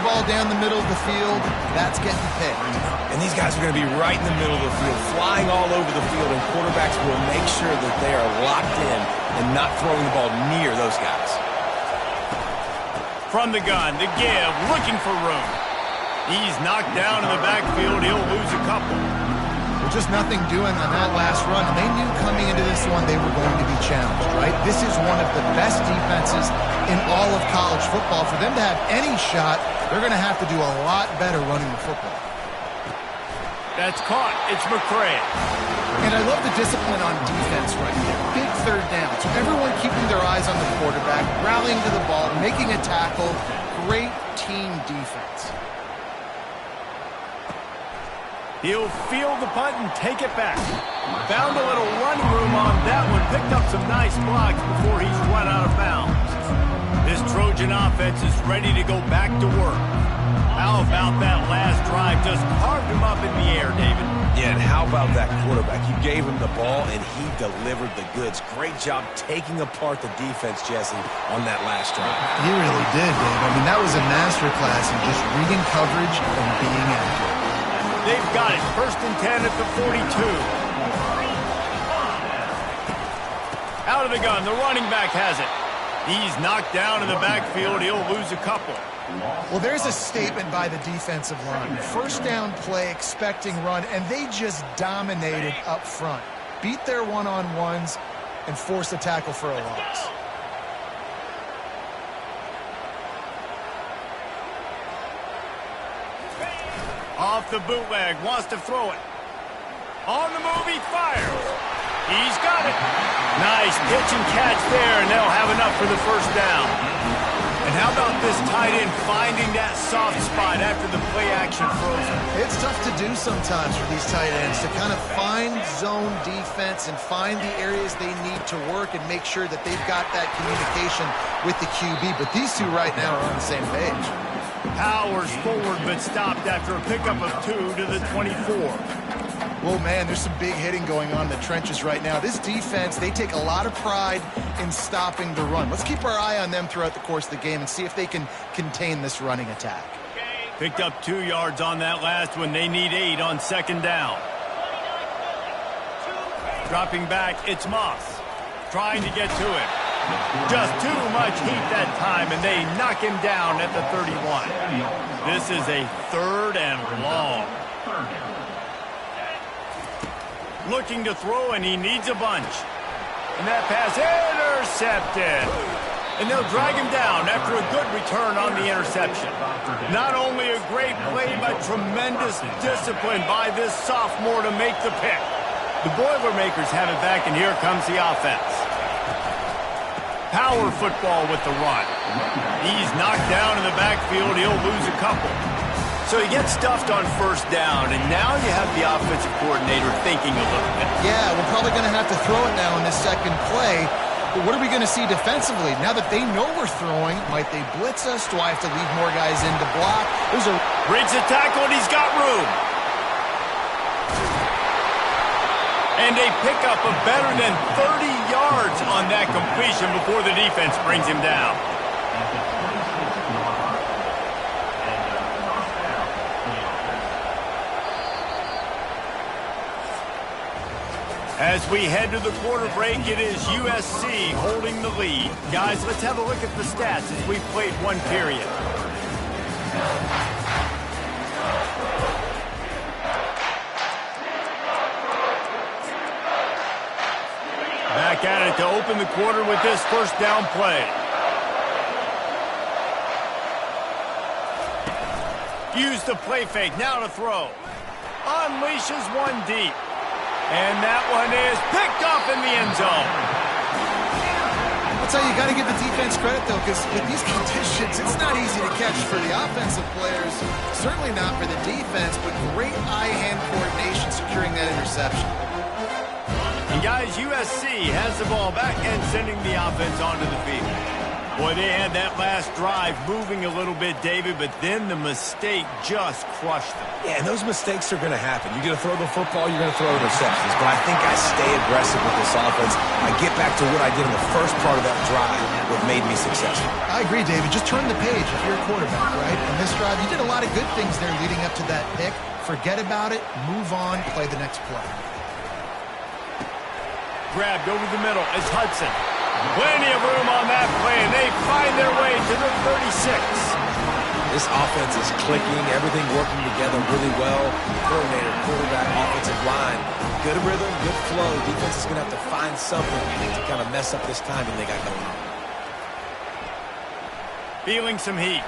the ball down the middle of the field, that's getting picked. And these guys are going to be right in the middle of the field, flying all over the field, and quarterbacks will make sure that they are locked in and not throwing the ball near those guys. From the gun, the give, looking for room. He's knocked down in the backfield. He'll lose a couple. Well, just nothing doing on that last run. They knew coming into this one they were going to be challenged, right? This is one of the best defenses in all of college football. For them to have any shot, they're going to have to do a lot better running the football. That's caught. It's McCray. And I love the discipline on defense right here. Big third down. So everyone keeping their eyes on the quarterback, rallying to the ball, making a tackle. Great team defense. He'll field the punt and take it back. Found a little running room on that one. Picked up some nice blocks before he's run out of bounds. This Trojan offense is ready to go back to work. How about that last drive? Just carved him up in the air, David. Yeah, and how about that quarterback? You gave him the ball, and he delivered the goods. Great job taking apart the defense, Jesse, on that last drive. He really did, Dave. I mean, that was a masterclass in just reading coverage and being accurate. They've got it. 1st and 10 at the 42. Out of the gun. The running back has it. He's knocked down in the backfield. He'll lose a couple. Well, there's a statement by the defensive line. First down play, expecting run, and they just dominated up front. Beat their one-on-ones and forced a tackle for a loss. Off the bootleg, wants to throw it. On the move, he fires. He's got it. Nice pitch and catch there, and they'll have enough for the first down. And how about this tight end finding that soft spot after the play action frozen? It's tough to do sometimes for these tight ends to kind of find zone defense and find the areas they need to work and make sure that they've got that communication with the QB. But these two right now are on the same page. Powers forward, but stopped after a pickup of 2 to the 24. Well, man, there's some big hitting going on in the trenches right now. This defense, they take a lot of pride in stopping the run. Let's keep our eye on them throughout the course of the game and see if they can contain this running attack. Picked up 2 yards on that last one. They need 8 on 2nd down. Dropping back, it's Moss. Trying to get to it. Just too much heat that time, and they knock him down at the 31. This is a 3rd and long. Looking to throw, and he needs a bunch. And that pass intercepted. And they'll drag him down after a good return on the interception. Not only a great play, but tremendous discipline by this sophomore to make the pick. The Boilermakers have it back, and here comes the offense. Power football with the run. He's knocked down in the backfield. He'll lose a couple. So he gets stuffed on 1st down, and now you have the offensive coordinator thinking a little bit. Yeah, we're probably going to have to throw it now in this second play. But what are we going to see defensively? Now that they know we're throwing, might they blitz us? Do I have to leave more guys in to block? Breaks a tackle, and he's got room. And they pick up a better than 30 yards on that completion before the defense brings him down. As we head to the quarter break, it is USC holding the lead. Guys, let's have a look at the stats as we've played 1 period. Back at it to open the quarter with this 1st down play. Use the play fake, now to throw. Unleashes one deep. And that one is picked off in the end zone. I'll tell you, you got to give the defense credit, though, because with these conditions, it's not easy to catch for the offensive players. Certainly not for the defense, but great eye-hand coordination securing that interception. And guys, USC has the ball back and sending the offense onto the field. Boy, they had that last drive moving a little bit, David, but then the mistake just crushed them. Yeah, and those mistakes are going to happen. You're going to throw the football, you're going to throw interceptions. But I think I stay aggressive with this offense. I get back to what I did in the first part of that drive, what made me successful. I agree, David. Just turn the page if you're a quarterback, right? On this drive, you did a lot of good things there leading up to that pick. Forget about it, move on, play the next play. Grabbed over the middle is Hudson. Plenty of room on that play, and they find their way to the 36. This offense is clicking, everything working together really well. Coordinator, quarterback, offensive line. Good rhythm, good flow. Defense is going to have to find something to kind of mess up this timing they got going on. Feeling some heat.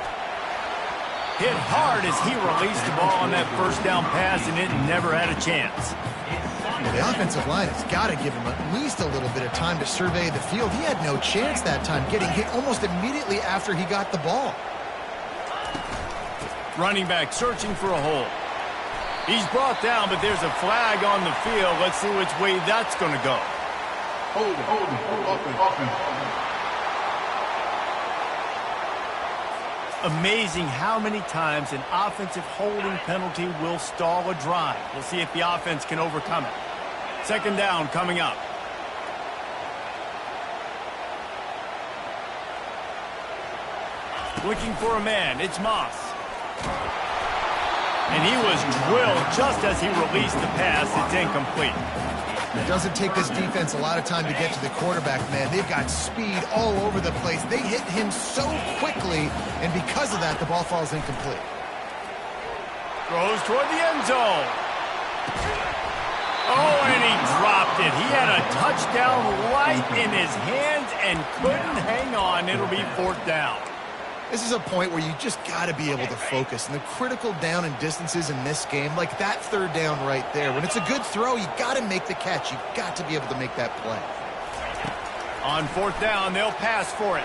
Hit hard as he released the ball on that first down pass, and it never had a chance. The offensive line has got to give him at least a little bit of time to survey the field. He had no chance that time, getting hit almost immediately after he got the ball. Running back searching for a hole. He's brought down, but there's a flag on the field. Let's see which way that's going to go. Hold offense. Amazing how many times an offensive holding penalty will stall a drive. We'll see if the offense can overcome it. Second down coming up. Looking for a man. It's Moss. And he was drilled just as he released the pass. It's incomplete. It doesn't take this defense a lot of time to get to the quarterback, man. They've got speed all over the place. They hit him so quickly, and because of that, the ball falls incomplete. Throws toward the end zone. Oh, and he dropped it. He had a touchdown right in his hands and couldn't hang on. It'll be fourth down. This is a point where you just got to be able to focus. And the critical down and distances in this game, like that third down right there, when it's a good throw, you got to make the catch. You've got to be able to make that play. On fourth down, they'll pass for it.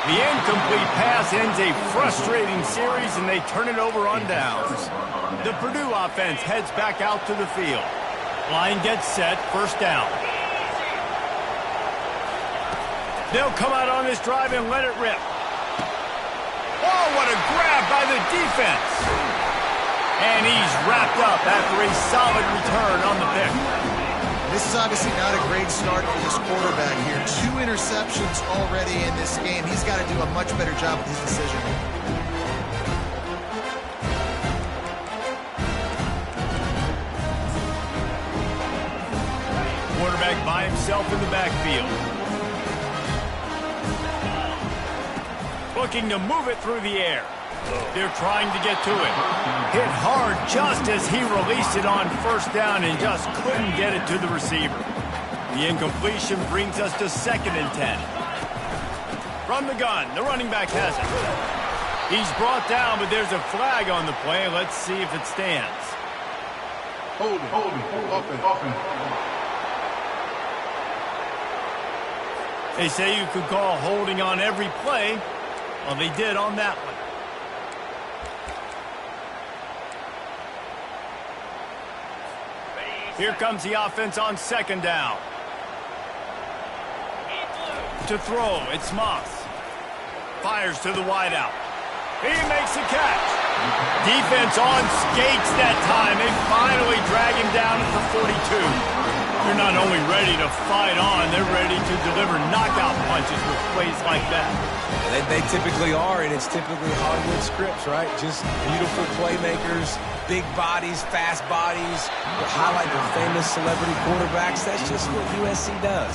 The incomplete pass ends a frustrating series, and they turn it over on downs. The Purdue offense heads back out to the field. Line gets set, first down. They'll come out on this drive and let it rip. Oh, what a grab by the defense. And he's wrapped up after a solid return on the pick. This is obviously not a great start for this quarterback here. 2 interceptions already in this game. He's got to do a much better job with his decision. Quarterback by himself in the backfield. Looking to move it through the air. They're trying to get to it. Hit hard just as he released it on first down and just couldn't get it to the receiver. The incompletion brings us to 2nd and 10. From the gun, the running back has it. He's brought down, but there's a flag on the play. Let's see if it stands. Hold offense. They say you could call holding on every play. Well, they did on that one. Here comes the offense on 2nd down. To throw, it's Moss. Fires to the wideout. He makes the catch. Defense on skates that time. They finally drag him down at the 42. They're not only ready to fight on, they're ready to deliver knockout punches with plays like that. They typically are, and it's typically Hollywood scripts, right? Just beautiful playmakers, big bodies, fast bodies, that highlight the famous celebrity quarterbacks. That's just what USC does.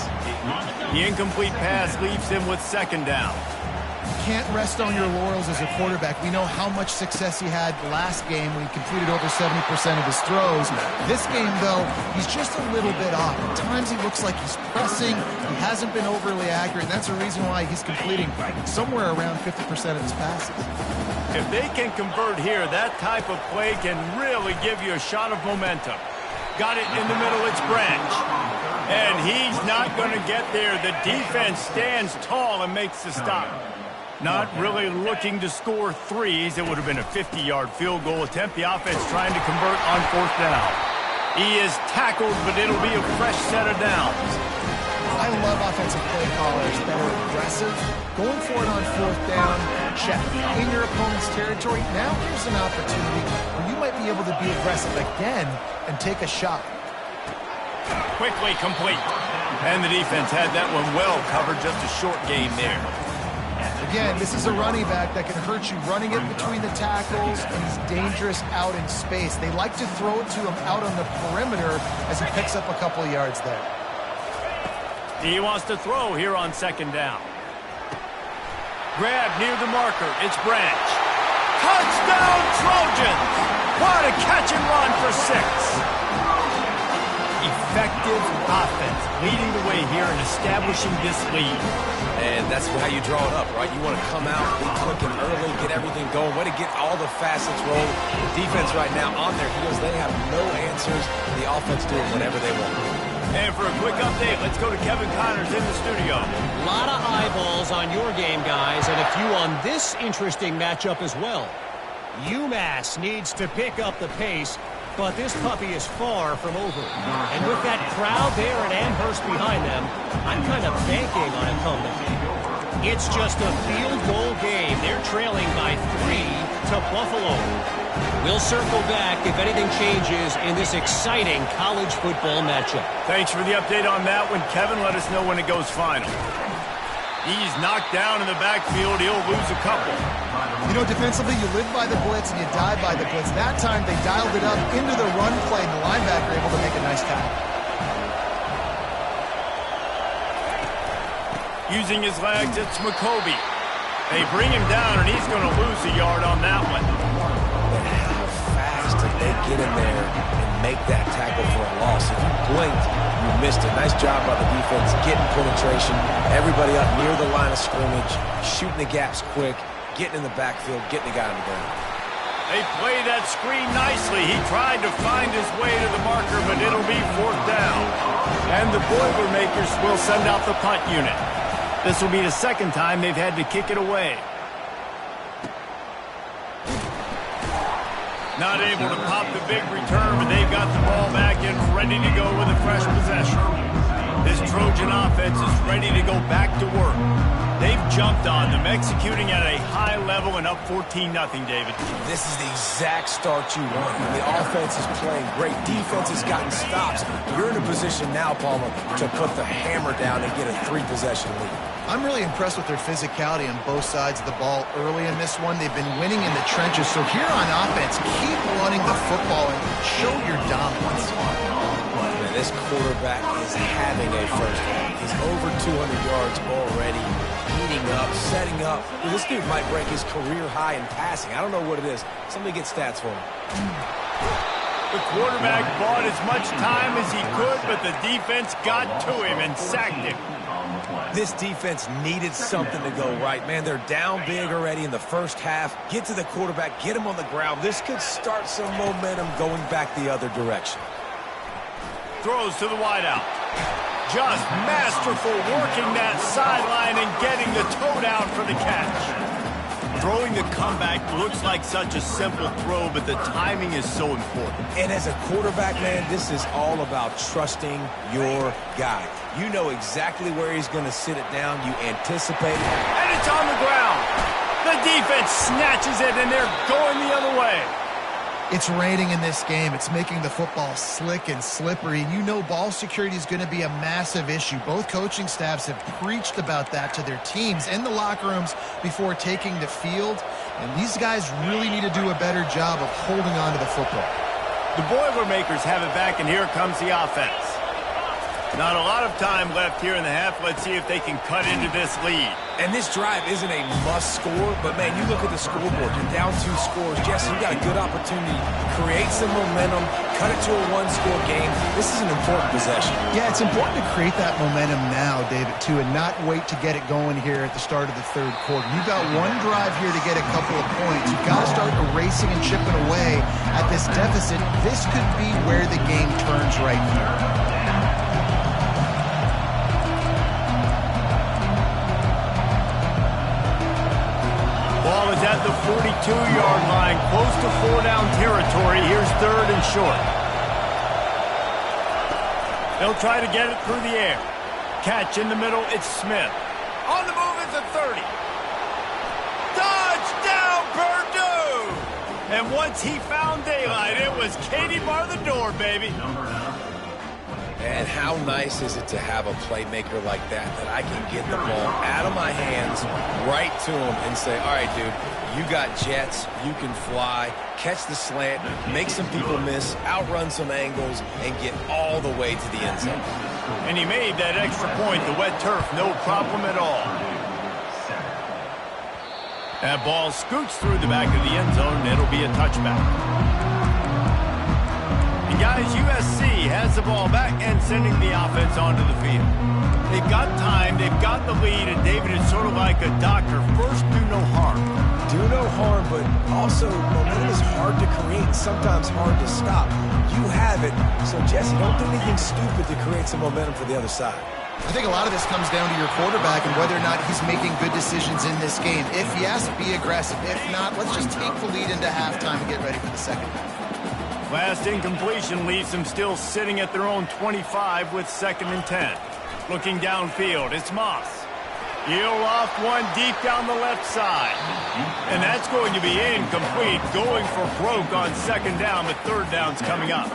The incomplete pass leaves him with 2nd down. Can't rest on your laurels as a quarterback. We know how much success he had last game when he completed over 70% of his throws. This game, though, he's just a little bit off. At times he looks like he's pressing. He hasn't been overly accurate, and that's the reason why he's completing somewhere around 50% of his passes. If they can convert here, that type of play can really give you a shot of momentum. Got it in the middle, it's Branch. And he's not going to get there. The defense stands tall and makes the stop. Not really looking to score threes. It would have been a 50-yard field goal attempt. The offense trying to convert on 4th down. He is tackled, but it'll be a fresh set of downs. I love offensive play callers that are aggressive. Going for it on 4th down, check. In your opponent's territory, now here's an opportunity where you might be able to be aggressive again and take a shot. quickly complete. And the defense had that one well covered, just a short gain there. Again, this is a running back that can hurt you running it between the tackles, and he's dangerous out in space. They like to throw it to him out on the perimeter as he picks up a couple of yards there. He wants to throw here on second down. Grab near the marker. It's Branch. Touchdown, Trojans! What a catch and run for 6. Effective offense, leading the way here and establishing this lead. And that's how you draw it up, right? You want to come out, be clicking early, get everything going, way to get all the facets rolling. The defense right now on their heels, they have no answers. The offense doing whatever they want. And for a quick update, let's go to Kevin Connors in the studio. A lot of eyeballs on your game, guys, and a few on this interesting matchup as well. UMass needs to pick up the pace, but this puppy is far from over. And with that crowd there at Amherst behind them, I'm kind of banking on a comeback. It's just a field goal game. They're trailing by 3 to Buffalo. We'll circle back if anything changes in this exciting college football matchup. Thanks for the update on that one, Kevin. Let us know when it goes final. He's knocked down in the backfield. He'll lose a couple. You know, defensively, you live by the blitz and you die by the blitz. That time, they dialed it up into the run play, and the linebacker able to make a nice tackle. Using his legs, it's McCoby. They bring him down, and he's going to lose a yard on that one. But how fast did they get in there and make that tackle for a loss? If you blinked, you missed it. Nice job by the defense, getting penetration. Everybody up near the line of scrimmage, shooting the gaps quick, getting in the backfield, getting the guy on the ground. They play that screen nicely. He tried to find his way to the marker, but it'll be 4th down. And the Boilermakers will send out the punt unit. This will be the second time they've had to kick it away. Not able to pop the big return, but they've got the ball back and ready to go with a fresh possession. This Trojan offense is ready to go back to work. They've jumped on them, executing at a high level and up 14-0, David. This is the exact start you want. When the offense is playing great, defense has gotten stops. You're in a position now, Palmer, to put the hammer down and get a 3-possession lead. I'm really impressed with their physicality on both sides of the ball early in this one. They've been winning in the trenches. So here on offense, keep running the football and show your dominance. Man, this quarterback is having a first half. He's over 200 yards already, heating up, setting up. Well, this dude might break his career high in passing. I don't know what it is. Somebody get stats for him. The quarterback bought as much time as he could, but the defense got to him and sacked him. This defense needed something to go right. Man, they're down big already in the first half. Get to the quarterback, get him on the ground. This could start some momentum going back the other direction. Throws to the wideout. Just masterful working that sideline and getting the toe down for the catch. Throwing the comeback looks like such a simple throw, but the timing is so important. And as a quarterback, man, this is all about trusting your guy. You know exactly where he's going to sit it down. You anticipate it. And it's on the ground. The defense snatches it, and they're going the other way. It's raining in this game. It's making the football slick and slippery. And you know ball security is going to be a massive issue. Both coaching staffs have preached about that to their teams in the locker rooms before taking the field. And these guys really need to do a better job of holding on to the football. The Boilermakers have it back, and here comes the offense. Not a lot of time left here in the half. Let's see if they can cut into this lead. And this drive isn't a must score, but, man, you look at the scoreboard. You're down 2 scores. Jesse, you got a good opportunity to create some momentum, cut it to a 1-score game. This is an important possession. Yeah, it's important to create that momentum now, David, too, and not wait to get it going here at the start of the third quarter. You've got one drive here to get a couple of points. You've got to start erasing and chipping away at this deficit. This could be where the game turns right here. Ball is at the 42-yard line, close to 4-down territory. Here's 3rd and short. They'll try to get it through the air. Catch in the middle, it's Smith. On the move is the 30. Touchdown, Purdue! And once he found daylight, it was Katie bar the door, baby. And how nice is it to have a playmaker like that I can get the ball out of my hands right to him and say, all right, dude, you got jets, you can fly, catch the slant, make some people miss, outrun some angles, and get all the way to the end zone. And he made that extra point, the wet turf, no problem at all. That ball scoots through the back of the end zone, and it'll be a touchback. And guys, USC has the ball back and sending the offense onto the field. They've got time, they've got the lead, and David is sort of like a doctor. First, do no harm. Do no harm, but also momentum is hard to create and sometimes hard to stop. You have it, so Jesse, don't do anything stupid to create some momentum for the other side. I think a lot of this comes down to your quarterback and whether or not he's making good decisions in this game. If yes, be aggressive. If not, let's just take the lead into halftime and get ready for the second half. Last incompletion leaves them still sitting at their own 25 with 2nd and 10. Looking downfield, it's Moss. He'll off one deep down the left side. And that's going to be incomplete. Going for broke on 2nd down, but 3rd down's coming up.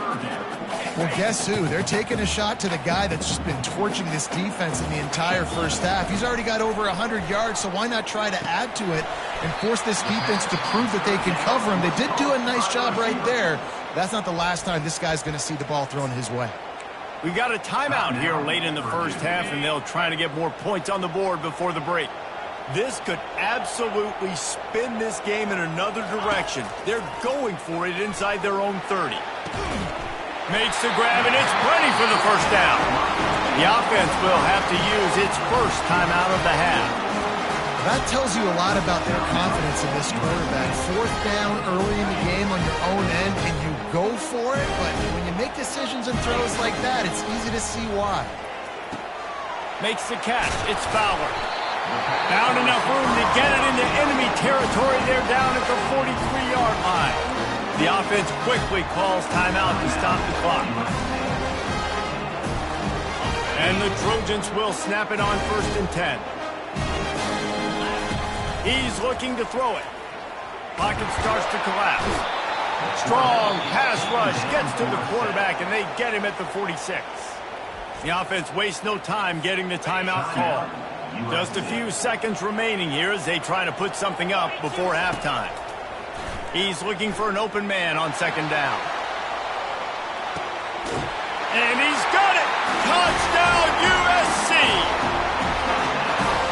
Well, guess who? They're taking a shot to the guy that's just been torching this defense in the entire first half. He's already got over 100 yards, so why not try to add to it and force this defense to prove that they can cover him? They did do a nice job right there. That's not the last time this guy's going to see the ball thrown his way. We got a timeout here late in the first half, and they'll try to get more points on the board before the break. This could absolutely spin this game in another direction. They're going for it inside their own 30. Makes the grab, and it's plenty for the first down. The offense will have to use its first timeout of the half. That tells you a lot about their confidence in this quarterback. 4th down early in the game on your own end, and you go for it, but when you make decisions and throws like that, it's easy to see why. Makes the catch. It's Fowler. Found enough room to get it into enemy territory. They're down at the 43-yard line. The offense quickly calls timeout to stop the clock. And the Trojans will snap it on 1st and 10. He's looking to throw it. Pocket starts to collapse. Strong pass rush gets to the quarterback, and they get him at the 46. The offense wastes no time getting the timeout call. Just a few seconds remaining here as they try to put something up before halftime. He's looking for an open man on 2nd down. And he's got it! Touchdown, USC!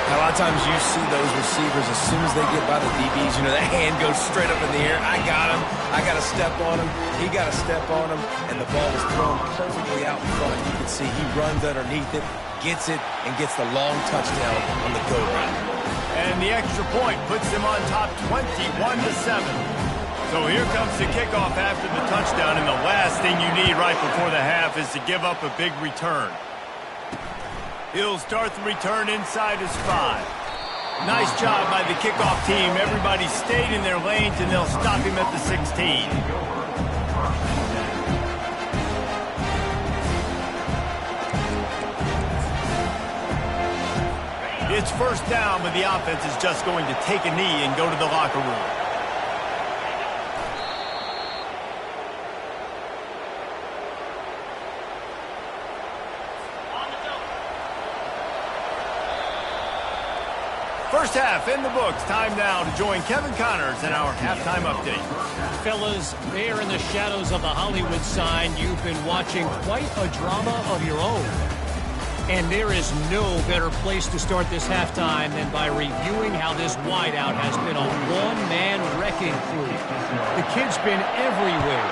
A lot of times you see those receivers, as soon as they get by the DBs, you know, that hand goes straight up in the air. I got him. I got to step on him. He got to step on him. And the ball is thrown perfectly out in front. You can see he runs underneath it, gets it, and gets the long touchdown on the go route. And the extra point puts them on top 21-7. So here comes the kickoff after the touchdown, and the last thing you need right before the half is to give up a big return. He'll start the return inside his 5. Nice job by the kickoff team. Everybody stayed in their lanes, and they'll stop him at the 16. It's 1st down, but the offense is just going to take a knee and go to the locker room. First half in the books. Time now to join Kevin Connors in our halftime update. Fellas, there in the shadows of the Hollywood sign, you've been watching quite a drama of your own. And there is no better place to start this halftime than by reviewing how this wideout has been a one-man wrecking crew. The kid's been everywhere.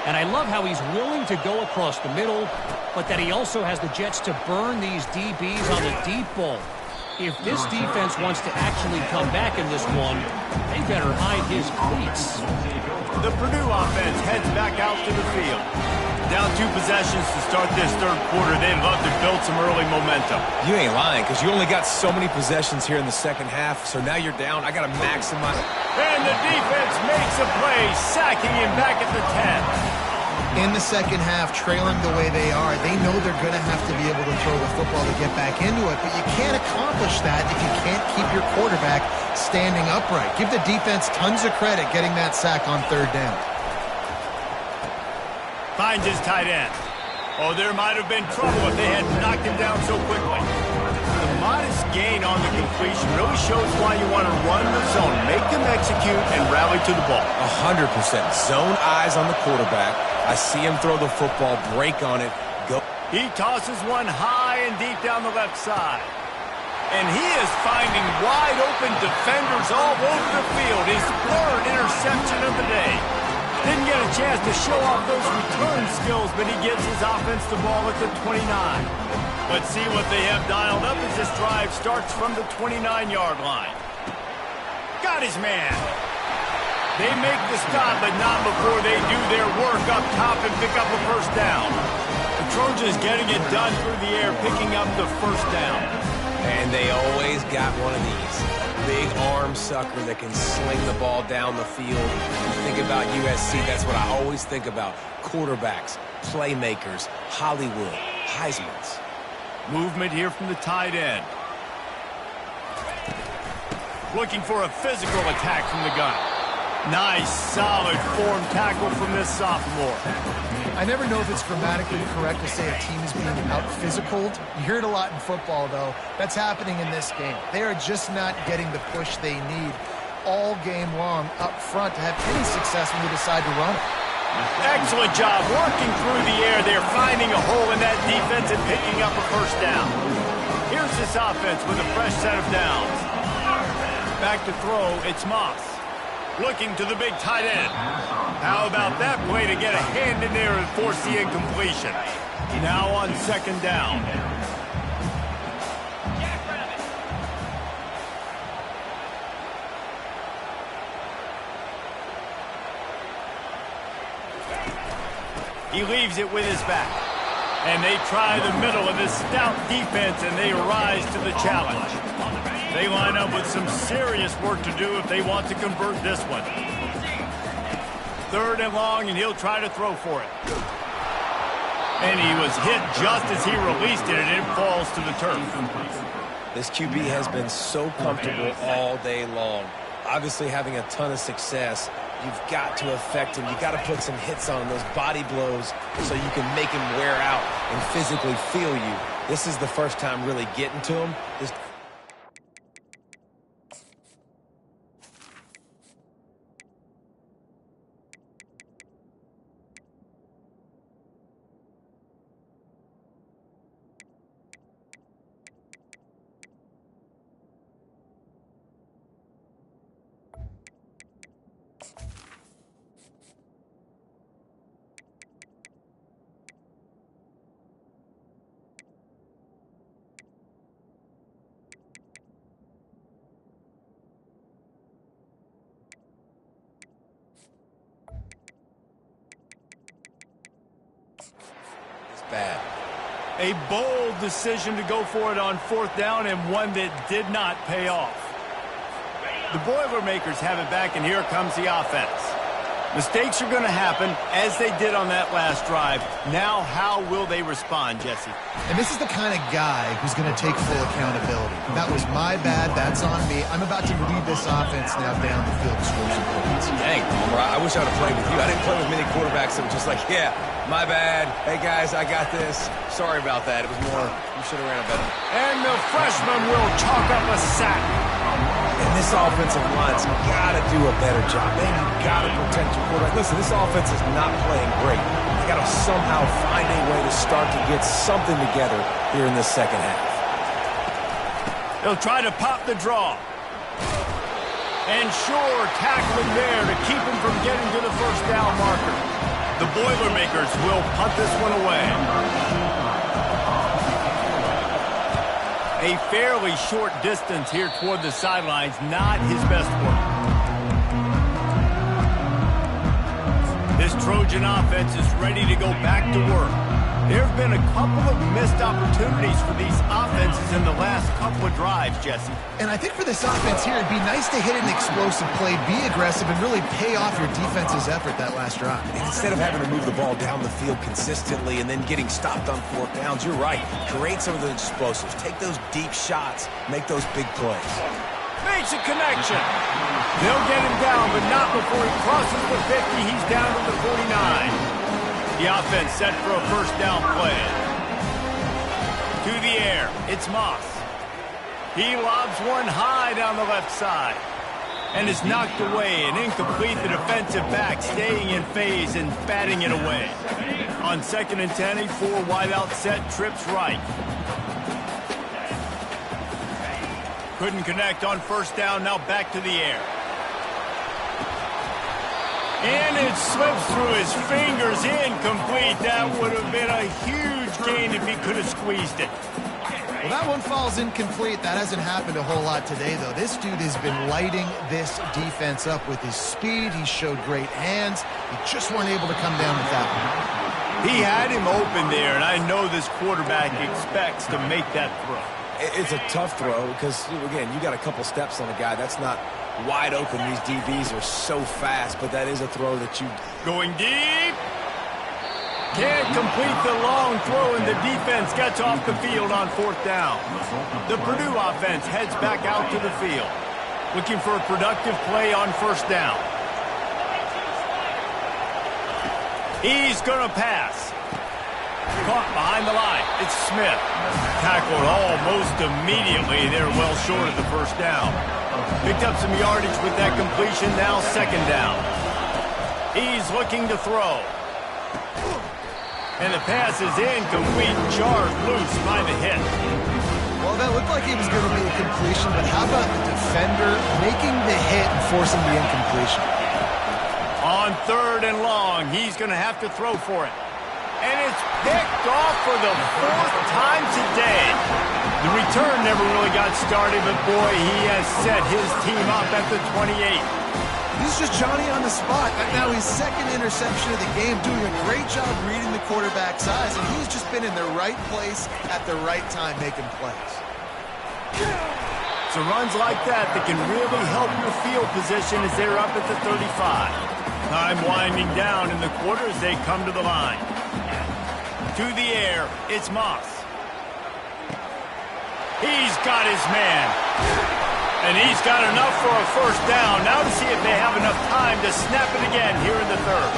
And I love how he's willing to go across the middle, but that he also has the jets to burn these DBs on the deep ball. If this defense wants to actually come back in this one, they better hide his cleats. The Purdue offense heads back out to the field. Down 2 possessions to start this 3rd quarter. They'd love to build some early momentum. You ain't lying, because you only got so many possessions here in the 2nd half, so now you're down. I got to maximize. And the defense makes a play, sacking him back at the 10. In the 2nd half, trailing the way they are, they know they're going to have to be able to throw the football to get back into it, but you can't accomplish that if you can't keep your quarterback standing upright. Give the defense tons of credit getting that sack on 3rd down. Finds his tight end. Oh, there might have been trouble if they had knocked him down so quickly. The modest gain on the completion really shows why you want to run the zone, make them execute, and rally to the ball. 100%. Zone eyes on the quarterback. I see him throw the football, break on it, go. He tosses one high and deep down the left side. And he is finding wide open defenders all over the field. His third interception of the day. Didn't get a chance to show off those return skills, but he gives his offense the ball at the 29. Let's see what they have dialed up as this drive starts from the 29-yard line. Got his man. They make the stop, but not before they do their work up top and pick up a first down. The Trojans getting it done through the air, picking up the first down. And they always got one of these. Big arm sucker that can sling the ball down the field. You think about USC, that's what I always think about. Quarterbacks, playmakers, Hollywood, Heismans. Movement here from the tight end. Looking for a physical attack from the gun. Nice, solid form tackle from this sophomore. I never know if it's grammatically correct to say a team is being out-physicaled. You hear it a lot in football, though. That's happening in this game. They are just not getting the push they need all game long up front to have any success when they decide to run it. Excellent job working through the air. They're finding a hole in that defense and picking up a first down. Here's this offense with a fresh set of downs. Back to throw, it's Moss. Looking to the big tight end. How about that play to get a hand in there and force the incompletion? Now on second down. He leaves it with his back. And they try the middle of this stout defense, and they rise to the challenge. They line up with some serious work to do if they want to convert this one. Third and long, and he'll try to throw for it. And he was hit just as he released it, and it falls to the turf. This QB has been so comfortable all day long. Obviously having a ton of success. You've got to affect him. You've got to put some hits on him, those body blows, so you can make him wear out and physically feel you. This is the first time really getting to him. Bad. A bold decision to go for it on fourth down, and one that did not pay off. The Boilermakers have it back, and here comes the offense. Mistakes are going to happen, as they did on that last drive. Now, how will they respond, Jesse? And this is the kind of guy who's going to take full accountability. That was my bad. That's on me. I'm about to lead this offense now down the field to score some points. Dang, I wish I would have played with you. I didn't play with many quarterbacks that were just like, yeah, my bad. Hey, guys, I got this. Sorry about that. It was more, you should have ran it better. And the freshman will chalk up a sack. And this offensive line's got to do a better job. Man, you got to protect your quarterback. Listen, this offense is not playing great. They got to somehow find a way to start to get something together here in this second half. They'll try to pop the draw. And sure, tackling there to keep him from getting to the first down marker. The Boilermakers will punt this one away. A fairly short distance here toward the sidelines, not his best work. This Trojan offense is ready to go back to work. There have been a couple of missed opportunities for these offenses in the last couple of drives, Jesse. And I think for this offense here, it'd be nice to hit an explosive play, be aggressive, and really pay off your defense's effort that last drive. And instead of having to move the ball down the field consistently and then getting stopped on fourth downs, you're right. Create some of those explosives. Take those deep shots. Make those big plays. Makes a connection. They'll get him down, but not before he crosses the 50. He's down to the 49. The offense set for a first down play. To the air, it's Moss. He lobs one high down the left side. And is knocked away and incomplete. The defensive back staying in phase and batting it away. On 2nd and 10, a 4 wideout set, trips right. Couldn't connect on first down, now back to the air. And it slips through his fingers, incomplete. That would have been a huge gain if he could have squeezed it. Well, that one falls incomplete. That hasn't happened a whole lot today, though. This dude has been lighting this defense up with his speed. He showed great hands. He just weren't able to come down with that one. He had him open there, and I know this quarterback expects to make that throw. It's a tough throw because, again, you got a couple steps on a guy. That's not wide open. These DBs are so fast, but that is a throw that you... Going deep. Can't complete the long throw, and the defense gets off the field on 4th down. The Purdue offense heads back out to the field, looking for a productive play on first down. He's going to pass. Caught behind the line. It's Smith. Tackled almost immediately. They're well short of the first down. Picked up some yardage with that completion. Now 2nd down. He's looking to throw. And the pass is incomplete, jarred loose by the hit. Well, that looked like it was going to be a completion, but how about the defender making the hit and forcing the incompletion? On 3rd and long, he's going to have to throw for it. And it's picked off for the 4th time today. The return never really got started, but boy, he has set his team up at the 28. He's just Johnny on the spot. Now his 2nd interception of the game, doing a great job reading the quarterback's eyes, and he's just been in the right place at the right time making plays. So runs like that can really help your field position as they're up at the 35. Time winding down in the quarter as they come to the line. To the air, it's Moss. He's got his man. And he's got enough for a first down. Now to see if they have enough time to snap it again here in the 3rd.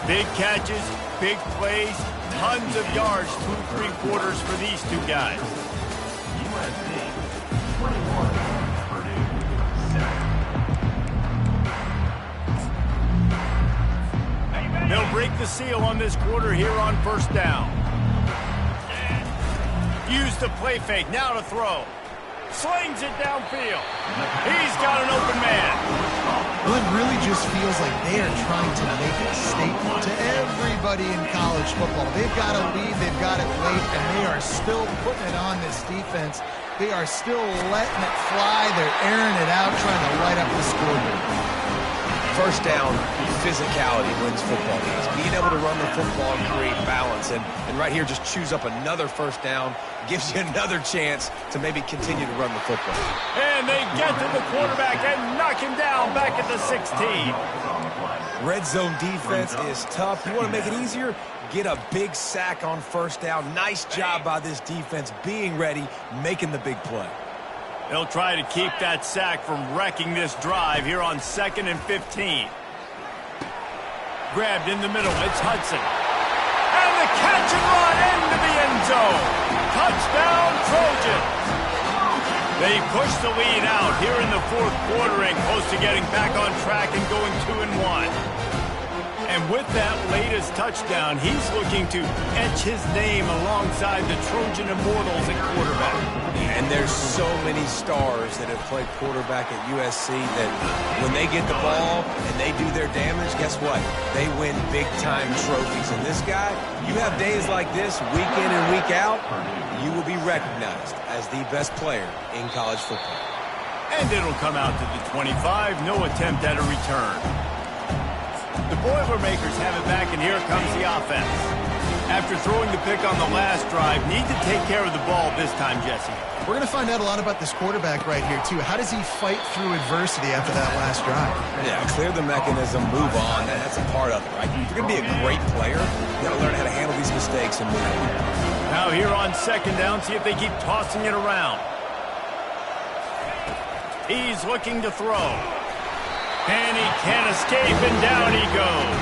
Big catches, big plays, tons of yards through 3 quarters for these two guys. USC 21, Purdue 7. They'll break the seal on this quarter here on first down. Use the play fake, now to throw. Slings it downfield. He's got an open man. Well, it really just feels like they are trying to make a statement to everybody in college football. They've got a lead, they've got it late, and they are still putting it on this defense. They are still letting it fly. They're airing it out, trying to light up the scoreboard. First down, physicality wins football games. Being able to run the football and create balance. And right here, just choose up another first down. Gives you another chance to maybe continue to run the football. And they get to the quarterback and knock him down back at the 16. Red zone defense is tough. You want to make it easier? Get a big sack on first down. Nice job by this defense being ready, making the big play. They'll try to keep that sack from wrecking this drive here on 2nd and 15. Grabbed in the middle, it's Hudson. And the catch and run into the end zone. Touchdown, Trojans. They push the lead out here in the 4th quarter and close to getting back on track and going 2-1. And with that latest touchdown, he's looking to etch his name alongside the Trojan Immortals at quarterback. And there's so many stars that have played quarterback at USC that when they get the ball and they do their damage, guess what? They win big-time trophies. And this guy, you have days like this, week in and week out, you will be recognized as the best player in college football. And it'll come out to the 25, no attempt at a return. The Boilermakers have it back, and here comes the offense. After throwing the pick on the last drive, need to take care of the ball this time, Jesse. We're going to find out a lot about this quarterback right here, too. How does he fight through adversity after that last drive? Yeah, clear the mechanism, move on. That's a part of it, right? If you're going to be a great player, you got to learn how to handle these mistakes and move on. Now here on 2nd down, see if they keep tossing it around. He's looking to throw. And he can't escape, and down he goes.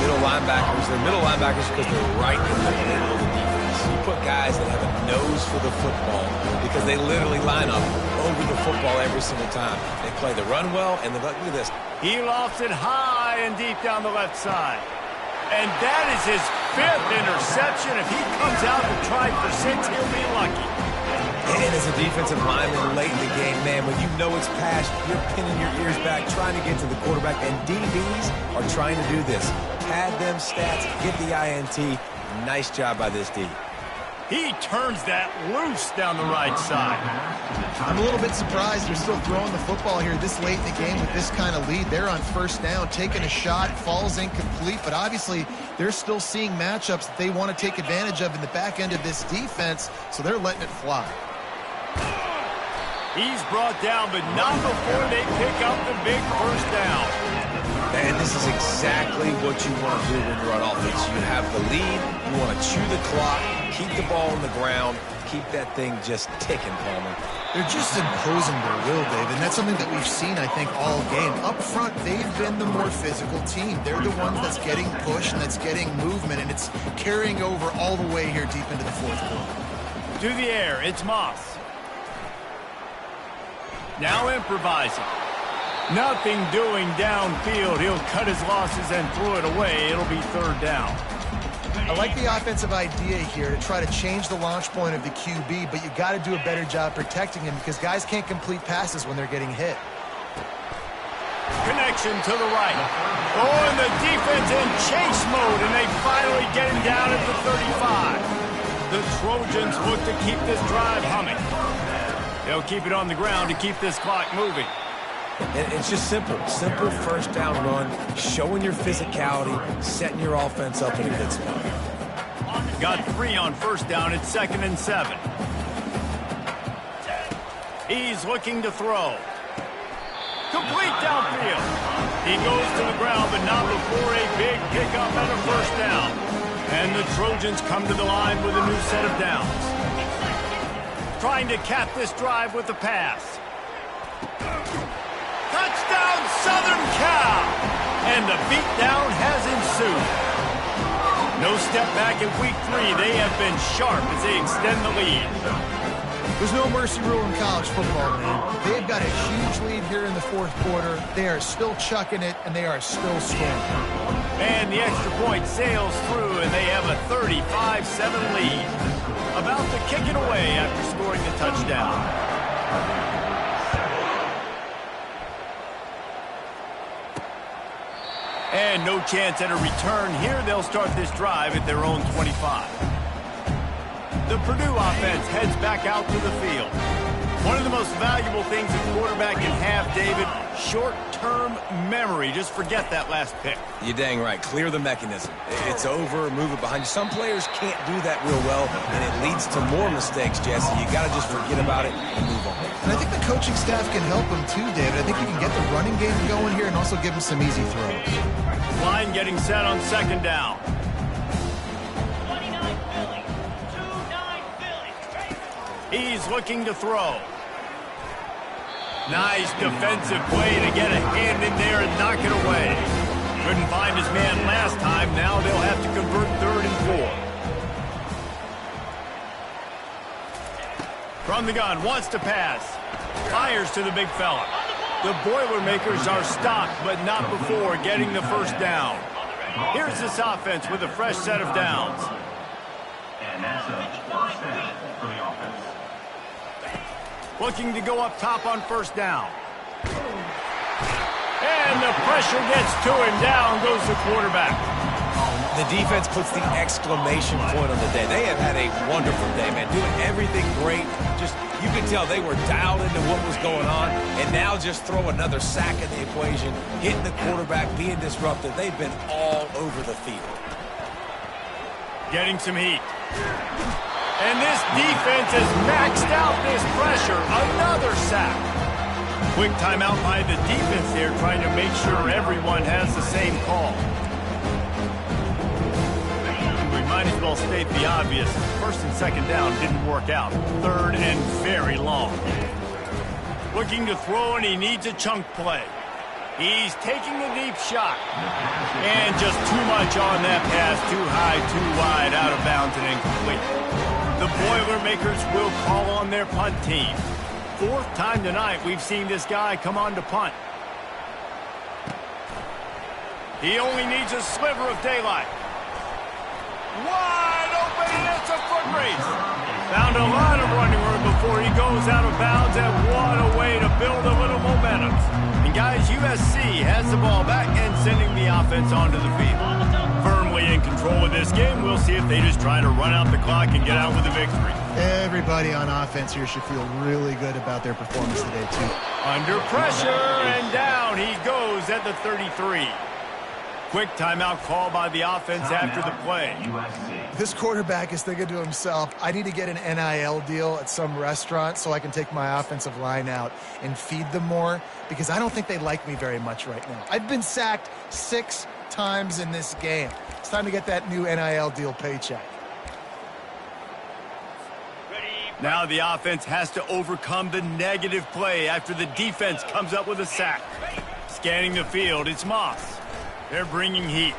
Middle linebackers, they're middle linebackers because they're right in the middle of the defense. You put guys that have a nose for the football because they literally line up over the football every single time. They play the run well, and look at this. He lofts it high and deep down the left side. And that is his 5th interception. If he comes out and tries for 6, he'll be lucky. And as a defensive lineman late in the game, man, when you know it's past, you're pinning your ears back, trying to get to the quarterback, and DBs are trying to do this. Pad them stats, get the INT. Nice job by this D. He turns that loose down the right side. I'm a little bit surprised they're still throwing the football here this late in the game with this kind of lead. They're on first down, taking a shot, falls incomplete, but obviously they're still seeing matchups that they want to take advantage of in the back end of this defense, so they're letting it fly. He's brought down, but not before they pick up the big first down. And this is exactly what you want to do when you're on offense. You have the lead, you want to chew the clock, keep the ball on the ground, keep that thing just ticking, Palmer. They're just imposing their will, Dave, and that's something that we've seen, I think, all game. Up front, they've been the more physical team. They're the ones that's getting pushed and that's getting movement, and it's carrying over all the way here deep into the fourth quarter. To the air, it's Moss. Now improvising. Nothing doing downfield. He'll cut his losses and throw it away. It'll be third down. I like the offensive idea here to try to change the launch point of the QB, but you got to do a better job protecting him because guys can't complete passes when they're getting hit. Connection to the right. Oh, and the defense in chase mode, and they finally get him down at the 35. The Trojans look to keep this drive humming. They'll keep it on the ground to keep this clock moving. And it's just simple. Simple first down run, showing your physicality, setting your offense up in a good spot. Got 3 on first down. It's 2nd and 7. He's looking to throw. Complete downfield. He goes to the ground, but not before a big pickup and a first down. And the Trojans come to the line with a new set of downs. Trying to cap this drive with the pass. Touchdown, Southern Cal! And the beatdown has ensued. No step back in week 3. They have been sharp as they extend the lead. There's no mercy rule in college football, man. They've got a huge lead here in the fourth quarter. They are still chucking it, and they are still scoring. And the extra point sails through, and they have a 35-7 lead. About to kick it away after scoring the touchdown. And no chance at a return here. They'll start this drive at their own 25. The Purdue offense heads back out to the field. One of the most valuable things a quarterback can have, David, short-term memory. Just forget that last pick. You're dang right. Clear the mechanism. It's over, move it behind you. Some players can't do that real well, and it leads to more mistakes, Jesse. You got to just forget about it and move on. And I think the coaching staff can help him too, David. I think you can get the running game going here and also give him some easy throws. Line getting set on 2nd down. He's looking to throw. Nice defensive play to get a hand in there and knock it away. Couldn't find his man last time. Now they'll have to convert 3rd and 4. From the gun, wants to pass. Fires to the big fella. The Boilermakers are stopped, but not before getting the first down. Here's this offense with a fresh set of downs. And that's a first down for the offense. Looking to go up top on first down. And the pressure gets to him. Down goes the quarterback. The defense puts the exclamation point on the day. They have had a wonderful day, man. Doing everything great. Just, you can tell they were dialed into what was going on. And now just throw another sack in the equation. Hitting the quarterback, being disruptive. They've been all over the field. Getting some heat. And this defense has maxed out this pressure. Another sack. Quick timeout by the defense there, trying to make sure everyone has the same call. We might as well state the obvious. 1st and 2nd down didn't work out. 3rd and very long. Looking to throw, and he needs a chunk play. He's taking the deep shot. And just too much on that pass. Too high, too wide, out of bounds and incomplete. The Boilermakers will call on their punt team. Fourth time tonight we've seen this guy come on to punt. He only needs a sliver of daylight. Wide open, and it's a foot race. Found a lot of running room before he goes out of bounds, and what a way to build a little momentum. And guys, USC has the ball back and sending the offense onto the field. Firmly in control of this game. We'll see if they just try to run out the clock and get out with a victory. Everybody on offense here should feel really good about their performance today, too. Under pressure, and down he goes at the 33. Quick timeout call by the offense after the play. This quarterback is thinking to himself, I need to get an NIL deal at some restaurant so I can take my offensive line out and feed them more, because I don't think they like me very much right now. I've been sacked 6 times in this game. It's time to get that new NIL deal paycheck. Now the offense has to overcome the negative play after the defense comes up with a sack. Scanning the field, it's Moss. They're bringing heat.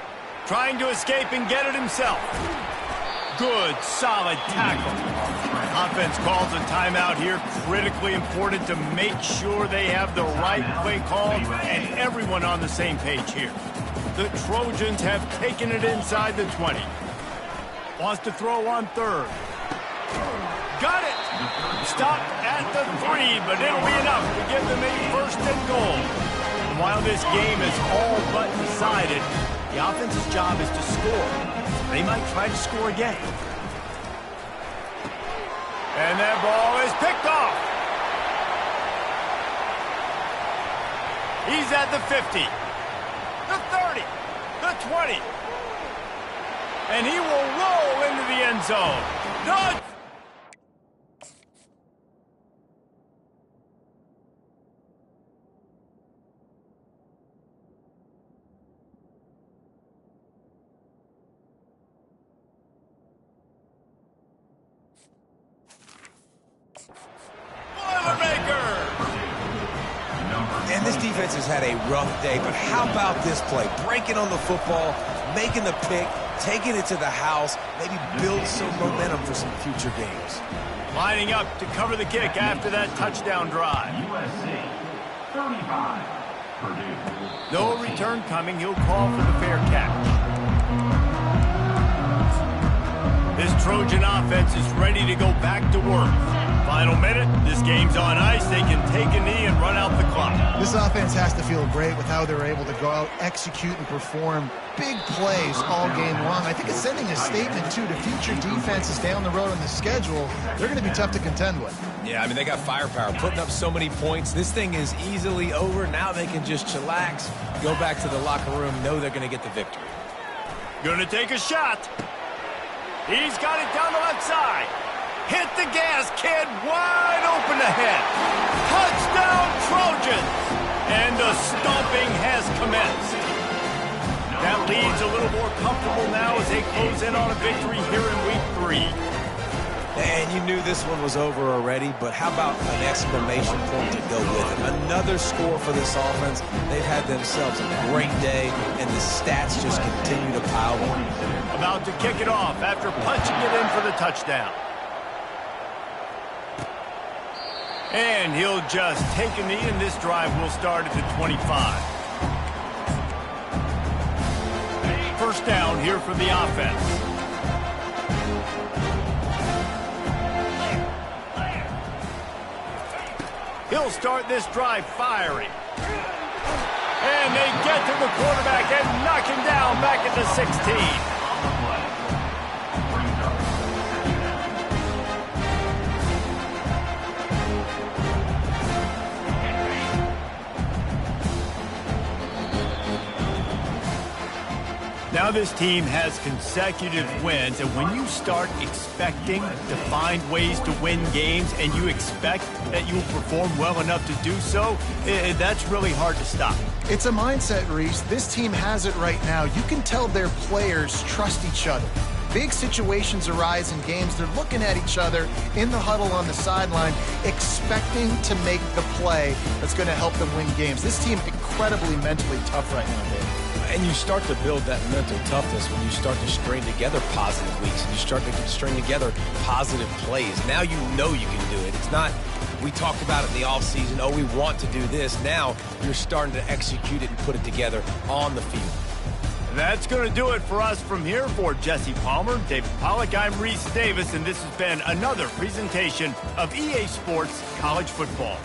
Trying to escape and get it himself. Good, solid tackle. Offense calls a timeout here. Critically important to make sure they have the right play call and everyone on the same page here. The Trojans have taken it inside the 20. Wants to throw on third. Got it! Stopped at the 3, but it'll be enough to give them a first and goal. While this game is all but decided, the offense's job is to score. They might try to score again. And that ball is picked off. He's at the 50, the 30, the 20. And he will roll into the end zone. Done. And this defense has had a rough day, but how about this play? Breaking on the football, making the pick, taking it to the house, maybe build some momentum for some future games. Lining up to cover the kick after that touchdown drive. USC 35, Purdue. No return coming. He'll call for the fair catch. This Trojan offense is ready to go back to work. Final minute, this game's on ice. They can take a knee and run out the clock. This offense has to feel great with how they're able to go out, execute, and perform big plays all game long. I think it's sending a statement, too, to future defenses down the road on the schedule. They're going to be tough to contend with. Yeah, I mean, they got firepower, putting up so many points. This thing is easily over. Now they can just chillax, go back to the locker room, know they're going to get the victory. Gonna take a shot. He's got it down the left side. Hit the gas, kid. Wide open ahead. Touchdown, Trojans. And the stomping has commenced. That lead's a little more comfortable now as they close in on a victory here in week 3. And you knew this one was over already, but how about an exclamation point to go with it? Another score for this offense. They've had themselves a great day, and the stats just continue to pile on. About to kick it off after punching it in for the touchdown. And he'll just take a knee, and this drive will start at the 25. First down here for the offense. He'll start this drive firing. And they get to the quarterback and knock him down back at the 16. Now this team has consecutive wins, and when you start expecting to find ways to win games and you expect that you will perform well enough to do so, that's really hard to stop. It's a mindset, Reese. This team has it right now. You can tell their players trust each other. big situations arise in games, they're looking at each other in the huddle on the sideline, expecting to make the play that's going to help them win games. This team incredibly mentally tough right now, Dave. And you start to build that mental toughness when you start to string together positive weeks and you start to string together positive plays. Now you know you can do it. It's not, we talked about it in the offseason, oh, we want to do this. Now you're starting to execute it and put it together on the field. That's going to do it for us from here. For Jesse Palmer, David Pollack, I'm Reese Davis, and this has been another presentation of EA Sports College Football.